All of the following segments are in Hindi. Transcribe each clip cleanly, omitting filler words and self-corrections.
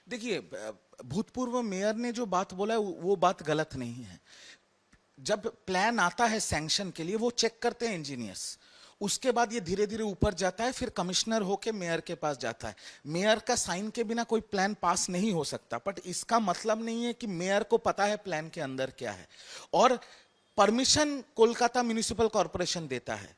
देखिए, भूतपूर्व मेयर ने जो बात बोला है वो बात गलत नहीं है। जब प्लान आता है सैंक्शन के लिए, वो चेक करते हैं इंजीनियर्स, उसके बाद ये धीरे धीरे ऊपर जाता है, फिर कमिश्नर होके मेयर के पास जाता है। मेयर का साइन के बिना कोई प्लान पास नहीं हो सकता, बट इसका मतलब नहीं है कि मेयर को पता है प्लान के अंदर क्या है। और परमिशन कोलकाता म्युनिसिपल कॉर्पोरेशन देता है।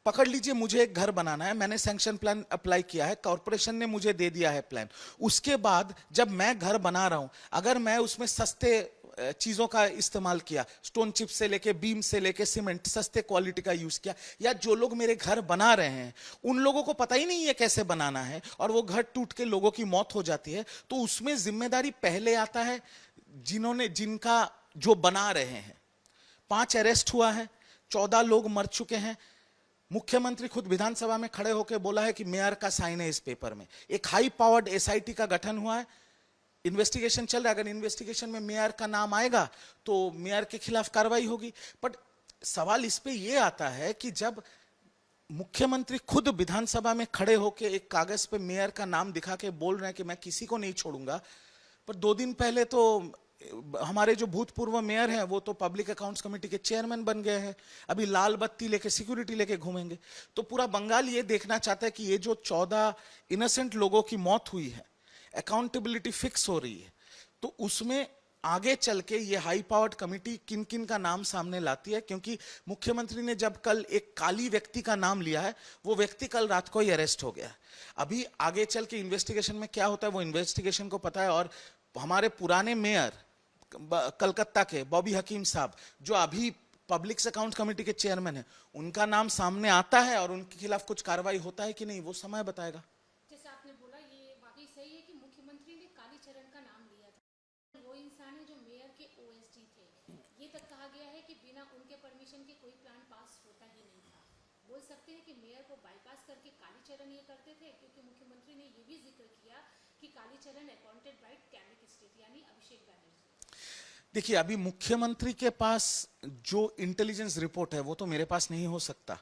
पकड़ लीजिए, मुझे एक घर बनाना है, मैंने सैंक्शन प्लान अप्लाई किया है, कॉर्पोरेशन ने मुझे दे दिया है प्लान। उसके बाद जब मैं घर बना रहा हूं, अगर मैं उसमें सस्ते चीजों का इस्तेमाल किया, स्टोन चिप से लेके बीम से लेके सीमेंट, सस्ते क्वालिटी का यूज किया, या जो लोग मेरे घर बना रहे हैं उन लोगों को पता ही नहीं है कैसे बनाना है, और वो घर टूट के लोगों की मौत हो जाती है, तो उसमें जिम्मेदारी पहले आता है जिनका जो बना रहे हैं। 5 अरेस्ट हुआ है, 14 लोग मर चुके हैं। मुख्यमंत्री खुद विधानसभा में खड़े होकर बोला है कि मेयर का साइन है इस पेपर में। एक हाई पावर्ड एसआईटी का गठन हुआ है, इन्वेस्टिगेशन चल रहा है। अगर इन्वेस्टिगेशन में मेयर का नाम आएगा तो मेयर के खिलाफ कार्रवाई होगी। बट सवाल इस पे ये आता है कि जब मुख्यमंत्री खुद विधानसभा में खड़े होकर एक कागज पे मेयर का नाम दिखा के बोल रहे हैं कि मैं किसी को नहीं छोड़ूंगा, पर 2 दिन पहले तो हमारे जो भूतपूर्व मेयर हैं वो तो पब्लिक अकाउंट्स कमेटी के चेयरमैन बन गए हैं, अभी लाल बत्ती लेके सिक्योरिटी लेके घूमेंगे। तो पूरा बंगाल ये देखना चाहता है कि ये जो 14 इनोसेंट लोगों की मौत हुई है, अकाउंटेबिलिटी फिक्स हो रही है, तो उसमें आगे चल के ये हाई पावर्ड कमेटी किन किन का नाम सामने लाती है। क्योंकि मुख्यमंत्री ने जब कल एक काली व्यक्ति का नाम लिया है, वो व्यक्ति कल रात को ही अरेस्ट हो गया। अभी आगे चल के इन्वेस्टिगेशन में क्या होता है वो इन्वेस्टिगेशन को पता है। और हमारे पुराने मेयर कलकत्ता के बॉबी हकीम साहब, जो अभी पब्लिक अकाउंट कमेटी के चेयरमैन हैं, उनका नाम सामने आता है और उनके खिलाफ कुछ कार्रवाई होता है कि नहीं, वो समय बताएगा। जैसे आपने बोला, ये वाकई सही है कि मुख्यमंत्री ने कालीचरण का नाम लिया था। वो इंसान है जो मेयर के ओएसडी थे। ये तक कहा गया है कि बिना उनके परमिशन के कोई प्लान पास होता ही नहीं था। बोल सकते हैं कि मेयर को बाईपास करके कालीचरण ये करते थे, क्योंकि मुख्यमंत्री ने ये भी जिक्र किया कि Kalicharan appointed by cabinet state यानी अभिषेक बनर्जी। देखिए, अभी मुख्यमंत्री के पास जो इंटेलिजेंस रिपोर्ट है वो तो मेरे पास नहीं हो सकता,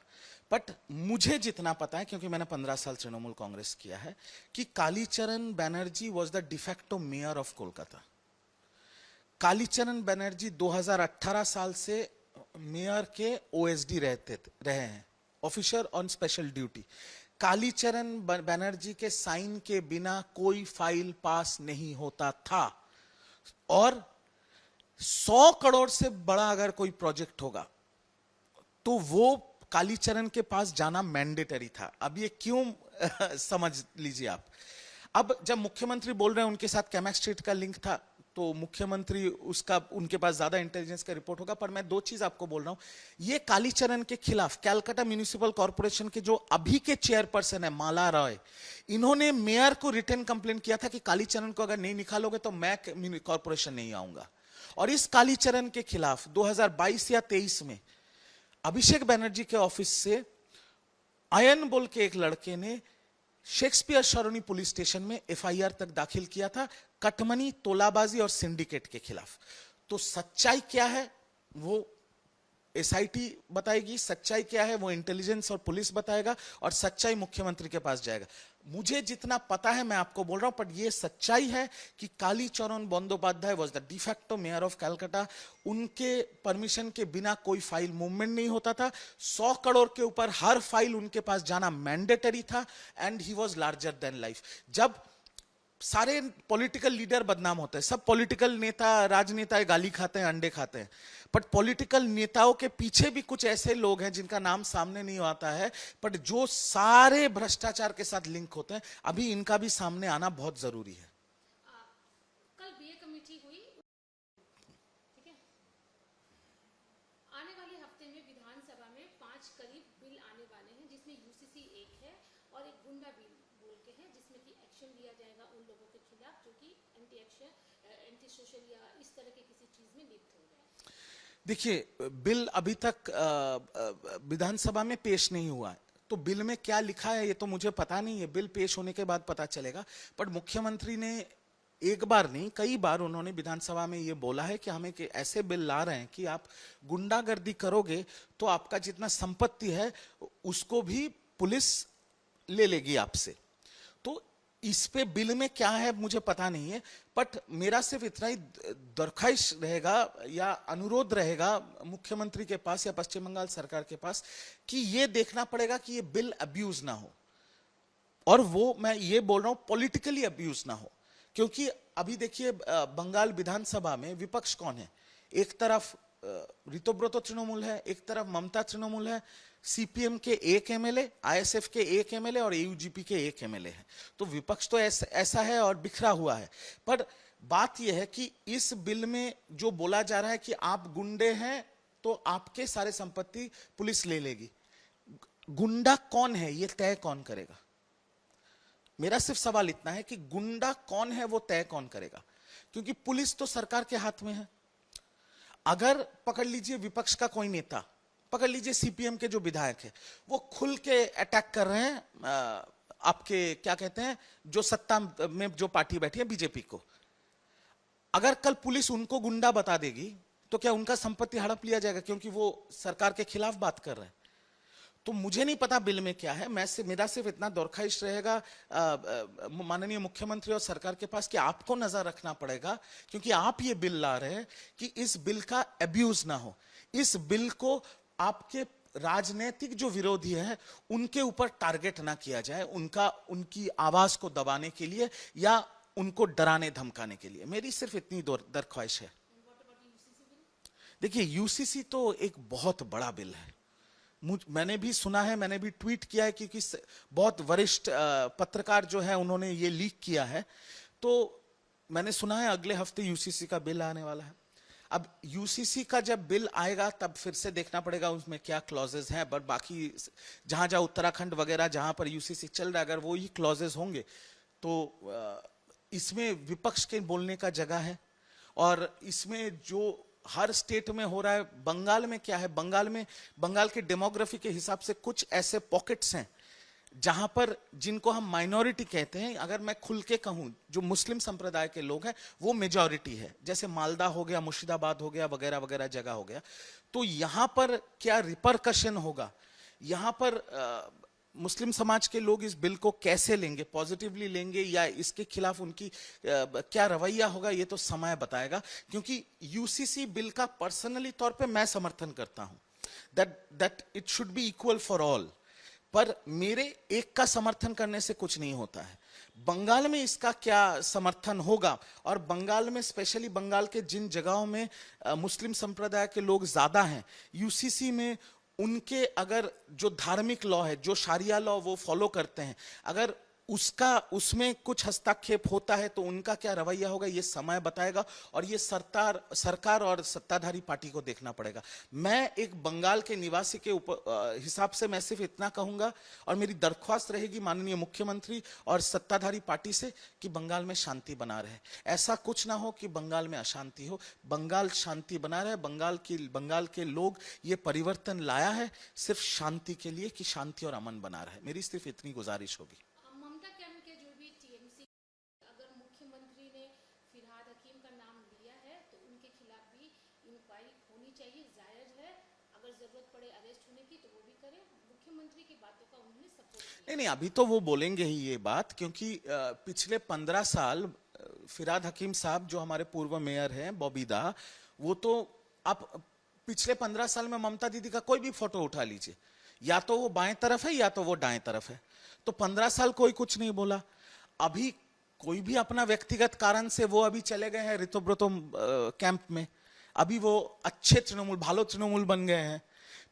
बट मुझे जितना पता है, क्योंकि मैंने 15 साल तृणमूल कांग्रेस किया है, कि Kalicharan Banerjee was the de facto mayor of Kolkata. Kalicharan Banerjee 2018 साल से मेयर के ओएसडी रहे हैं, officer on special duty. Kalicharan Banerjee के साइन के बिना कोई फाइल पास नहीं होता था। और 100 करोड़ से बड़ा अगर कोई प्रोजेक्ट होगा तो वो कालीचरण के पास जाना मैंडेटरी था। अब ये क्यों समझ लीजिए आप। अब जब मुख्यमंत्री बोल रहे हैं उनके साथ कैमैक स्ट्रीट का लिंक था, तो मुख्यमंत्री उसका उनके पास ज्यादा इंटेलिजेंस का रिपोर्ट होगा। पर मैं 2 चीज आपको बोल रहा हूं, ये कालीचरण के खिलाफ कलकत्ता म्युनिसिपल कॉर्पोरेशन के जो अभी के चेयरपर्सन है माला रॉय, इन्होंने मेयर को रिटन कंप्लेन किया था कि कालीचरण को अगर नहीं निकालोगे तो मैं कॉर्पोरेशन नहीं आऊंगा। और इस कालीचरण के खिलाफ 2022 या 23 में अभिषेक बनर्जी के ऑफिस से आयन बोल के एक लड़के ने शेक्सपियर सरोनी पुलिस स्टेशन में एफआईआर तक दाखिल किया था, कटमनी, तोलाबाजी और सिंडिकेट के खिलाफ। तो सच्चाई क्या है वो एसआईटी बताएगी, सच्चाई क्या है वो इंटेलिजेंस और पुलिस बताएगा, और सच्चाई मुख्यमंत्री के पास जाएगा। मुझे जितना पता है मैं आपको बोल रहा हूं, पर ये सच्चाई है कि Kalicharan Bandopadhyay was the de facto mayor of Calcutta. उनके परमिशन के बिना कोई फाइल मूवमेंट नहीं होता था। 100 करोड़ के ऊपर हर फाइल उनके पास जाना मैंडेटरी था, and he was larger than life. जब सारे पॉलिटिकल लीडर बदनाम होते हैं, सब पॉलिटिकल नेता राजनेता गाली खाते हैं, अंडे खाते हैं, बट पॉलिटिकल नेताओं के पीछे भी कुछ ऐसे लोग हैं जिनका नाम सामने नहीं आता है, बट जो सारे भ्रष्टाचार के साथ लिंक होते हैं। अभी इनका भी सामने आना बहुत जरूरी है। कल बीए कमेटी हुई, ठीक है। आने वाले हफ्ते में विधानसभा में 5 करीब बिल आने वाले हैं, जिसमें यूसीसी एक है और एक गुंडा बिल बोल के है, जिसमें कि एक्शन लिया जाएगा उन लोगों के खिलाफ जो कि एंटी सोशल या इस तरह के किसी चीज में लिप्त हो रहे हैं। देखिए, बिल अभी तक विधानसभा में पेश नहीं हुआ है, तो बिल में क्या लिखा है ये तो मुझे पता नहीं है, बिल पेश होने के बाद पता चलेगा। पर मुख्यमंत्री ने एक बार नहीं कई बार उन्होंने विधानसभा में ये बोला है कि हम एक ऐसे बिल ला रहे हैं कि आप गुंडागर्दी करोगे तो आपका जितना संपत्ति है उसको भी पुलिस ले लेगी आपसे। तो इस पे बिल में क्या है मुझे पता नहीं है, बट मेरा सिर्फ इतना ही दरख्वास्त रहेगा या अनुरोध रहेगा मुख्यमंत्री के पास या पश्चिम बंगाल सरकार के पास कि ये देखना पड़ेगा कि ये बिल अब्यूज ना हो, और वो मैं ये बोल रहा हूं पॉलिटिकली अब्यूज ना हो। क्योंकि अभी देखिए बंगाल विधानसभा में विपक्ष कौन है? एक तरफ ऋतुब्रत तृणमूल है, एक तरफ ममता तृणमूल है, सीपीएम के एक एमएलए, आईएसएफ के एक एमएलए और एयूजीपी के एक एमएलए है। तो विपक्ष तो ऐसा है और बिखरा हुआ है। पर बात यह है कि इस बिल में जो बोला जा रहा है कि आप गुंडे हैं तो आपके सारे संपत्ति पुलिस ले लेगी, गुंडा कौन है ये तय कौन करेगा? मेरा सिर्फ सवाल इतना है कि गुंडा कौन है वो तय कौन करेगा? क्योंकि पुलिस तो सरकार के हाथ में है। अगर पकड़ लीजिए विपक्ष का कोई नेता, पकड़ लीजिए सीपीएम के जो विधायक है, वो खुल के अटैक कर रहे हैं आपके क्या कहते हैं जो सत्ता में जो पार्टी बैठी है बीजेपी को, अगर कल पुलिस उनको गुंडा बता देगी तो क्या उनका संपत्ति हड़प लिया जाएगा क्योंकि वो सरकार के खिलाफ बात कर रहे हैं? तो मुझे नहीं पता बिल में क्या है। मेरा सिर्फ इतना दरख्वास्त रहेगा माननीय मुख्यमंत्री और सरकार के पास कि आपको नजर रखना पड़ेगा, क्योंकि आप ये बिल ला रहे हैं कि इस बिल का अब्यूज ना हो। इस बिल को आपके राजनीतिक जो विरोधी है उनके ऊपर टारगेट ना किया जाए, उनकी आवाज को दबाने के लिए या उनको डराने धमकाने के लिए। मेरी सिर्फ इतनी दरख्वास्त है। देखिए यूसीसी तो एक बहुत बड़ा बिल है, मैंने भी सुना है, मैंने भी ट्वीट किया है, क्योंकि बहुत वरिष्ठ पत्रकार जो है उन्होंने ये लीक किया है। तो मैंने सुना है अगले हफ्ते यूसीसी का बिल आने वाला है। अब यूसीसी का जब बिल आएगा तब फिर से देखना पड़ेगा उसमें क्या क्लॉजेस हैं, बट बाकी जहां जहां उत्तराखंड वगैरह जहां पर यूसीसी चल रहा है, अगर वो ही क्लॉजेस होंगे तो इसमें विपक्ष के बोलने का जगह है। और इसमें जो हर स्टेट में हो रहा है, बंगाल में क्या है, बंगाल के डेमोग्राफी के हिसाब से कुछ ऐसे पॉकेट्स हैं जहां पर जिनको हम माइनॉरिटी कहते हैं, अगर मैं खुल के कहूं जो मुस्लिम संप्रदाय के लोग हैं वो मेजॉरिटी है, जैसे मालदा हो गया, मुर्शिदाबाद हो गया, वगैरह वगैरह जगह हो गया। तो यहां पर क्या रिपरकशन होगा, यहां पर मुस्लिम समाज के लोग इस बिल को कैसे लेंगे, पॉजिटिवली लेंगे या इसके खिलाफ उनकी क्या रवैया होगा, ये तो समय बताएगा। क्योंकि यूसीसी बिल का पर्सनली तौर पे मैं समर्थन करता हूं that it should be equal for all, पर मेरे एक का समर्थन करने से कुछ नहीं होता है। बंगाल में इसका क्या समर्थन होगा, और बंगाल में स्पेशली बंगाल के जिन जगहों में मुस्लिम संप्रदाय के लोग ज्यादा हैं, यूसीसी में उनके अगर जो धार्मिक लॉ है, जो शारिया लॉ वो फॉलो करते हैं, अगर उसमें कुछ हस्तक्षेप होता है तो उनका क्या रवैया होगा ये समय बताएगा, और ये सरकार और सत्ताधारी पार्टी को देखना पड़ेगा। मैं एक बंगाल के निवासी के हिसाब से मैं सिर्फ इतना कहूंगा, और मेरी दरख्वास्त रहेगी माननीय मुख्यमंत्री और सत्ताधारी पार्टी से कि बंगाल में शांति बना रहे। ऐसा कुछ ना हो कि बंगाल में अशांति हो, बंगाल शांति बना रहे। बंगाल के लोग ये परिवर्तन लाया है सिर्फ शांति के लिए कि शांति और अमन बना रहे। मेरी सिर्फ इतनी गुजारिश होगी। नहीं, अभी तो वो बोलेंगे ही ये बात, क्योंकि पिछले 15 साल फिरहाद हकीम साहब जो हमारे पूर्व मेयर हैं बॉबीदा, वो तो आप पिछले 15 साल में ममता दीदी का कोई भी फोटो उठा लीजिए, या तो वो बाएं तरफ है या तो वो दाएं तरफ है। तो 15 साल कोई कुछ नहीं बोला। अभी कोई भी अपना व्यक्तिगत कारण से वो अभी चले गए हैं ऋतुब्रतो कैंप में, अभी वो अच्छे तृणमूल भालो तृणमूल बन गए हैं,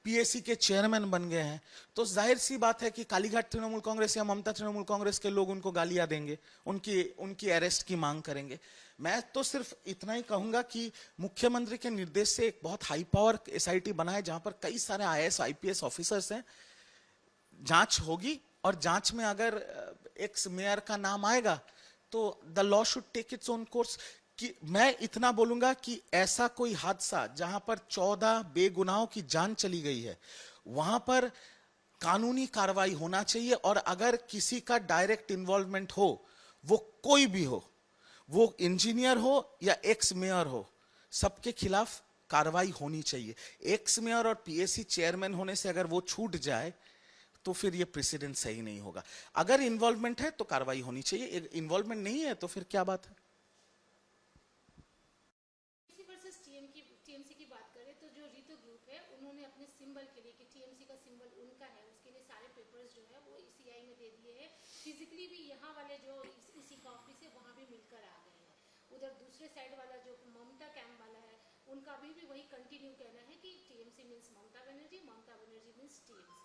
पीएसी के चेयरमैन बन गए हैं। तो जाहिर सी बात है कि कालीघाट तृणमूल कांग्रेस या ममता तृणमूल कांग्रेस के लोग उनको गालियां देंगे, उनकी अरेस्ट की मांग करेंगे। मैं तो सिर्फ इतना ही कहूंगा कि मुख्यमंत्री के निर्देश से एक बहुत हाई पावर एसआईटी बना है जहां पर कई सारे आईएएस आईपीएस ऑफिसर्स हैं। जांच होगी और जांच में अगर एक्स मेयर का नाम आएगा तो the law should take its own course. कि मैं इतना बोलूंगा कि ऐसा कोई हादसा जहां पर 14 बेगुनाहों की जान चली गई है, वहां पर कानूनी कार्रवाई होना चाहिए, और अगर किसी का डायरेक्ट इन्वॉल्वमेंट हो, वो कोई भी हो, वो इंजीनियर हो या एक्स मेयर हो, सबके खिलाफ कार्रवाई होनी चाहिए। एक्स मेयर और पीएसी चेयरमैन होने से अगर वो छूट जाए तो फिर ये प्रेसिडेंट सही नहीं होगा। अगर इन्वॉल्वमेंट है तो कार्रवाई होनी चाहिए, इन्वॉल्वमेंट नहीं है तो फिर क्या बात है। वर्सेस टीएमसी की बात करें तो जो रीतो ग्रुप है उन्होंने अपने सिंबल के लिए कि टीएमसी का सिंबल उनका है, उसके लिए सारे पेपर्स जो है वो ईसीआई में दे दिए हैं। फिजिकली भी यहाँ वाले जो इसी का ऑफिस है वहाँ भी मिलकर आ गए हैं। उधर दूसरे साइड वाला जो ममता कैंप वाला है उनका अभी भी वही कंटिन्यू कहना है कि TMC means Mamata Banerjee means TMC.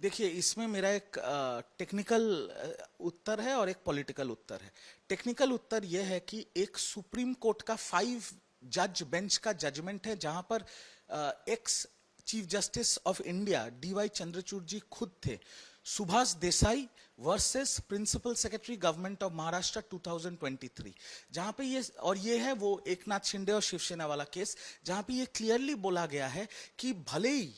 देखिए, इसमें मेरा एक टेक्निकल उत्तर है और एक पॉलिटिकल उत्तर है। टेक्निकल उत्तर यह है कि एक सुप्रीम कोर्ट का 5 जज बेंच का जजमेंट है, जहां पर ex chief justice of India DY Chandrachud ji खुद थे। Subhash Desai versus principal secretary government of Maharashtra 2023, जहां पे ये है वो एकनाथ शिंदे और शिवसेना वाला केस, जहां पे ये क्लियरली बोला गया है कि भले ही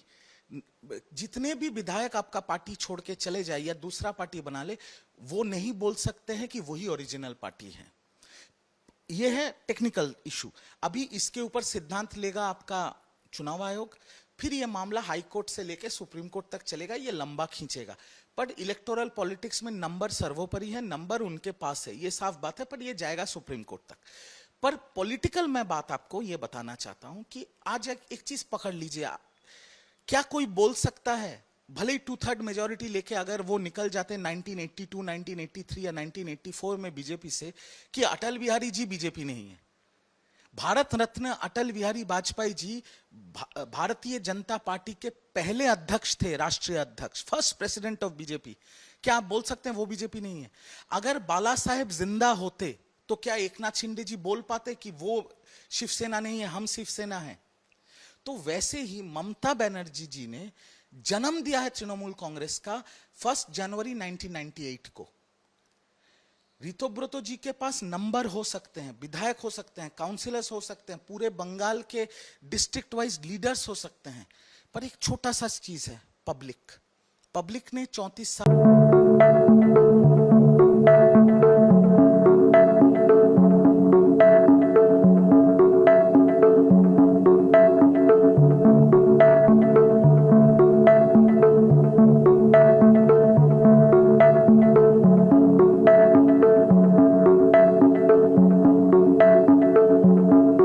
जितने भी विधायक आपका पार्टी छोड़ के चले जाए या दूसरा पार्टी बना ले, वो नहीं बोल सकते हैं कि वही ओरिजिनल पार्टी है। यह है टेक्निकल इशू। अभी इसके ऊपर सिद्धांत लेगा आपका चुनाव आयोग, फिर यह मामला हाई कोर्ट से लेकर सुप्रीम कोर्ट तक चलेगा, यह लंबा खींचेगा। पर इलेक्टोरल पॉलिटिक्स में नंबर सर्वोपरि है, नंबर उनके पास है, यह साफ बात है, पर यह जाएगा सुप्रीम कोर्ट तक। पर पॉलिटिकल मैं बात आपको यह बताना चाहता हूं कि आज एक चीज पकड़ लीजिए, क्या कोई बोल सकता है, भले ही 2/3 मेजोरिटी लेके अगर वो निकल जाते 1982, 1983 या 1984 में बीजेपी से, कि अटल बिहारी जी बीजेपी नहीं है। भारत रत्न अटल बिहारी वाजपेयी जी भारतीय जनता पार्टी के पहले अध्यक्ष थे, राष्ट्रीय अध्यक्ष, फर्स्ट प्रेसिडेंट ऑफ बीजेपी। क्या आप बोल सकते हैं वो बीजेपी नहीं है? अगर बाला साहेब जिंदा होते तो क्या एकनाथ शिंदे जी बोल पाते कि वो शिवसेना नहीं है, हम शिवसेना है? तो वैसे ही ममता बनर्जी जी ने जन्म दिया है तृणमूल कांग्रेस का 1 जनवरी 1998 को। ऋतुव्रत जी के पास नंबर हो सकते हैं, विधायक हो सकते हैं, काउंसिलर्स हो सकते हैं, पूरे बंगाल के डिस्ट्रिक्ट वाइज लीडर्स हो सकते हैं, पर एक छोटा सा चीज है, पब्लिक ने 34 साल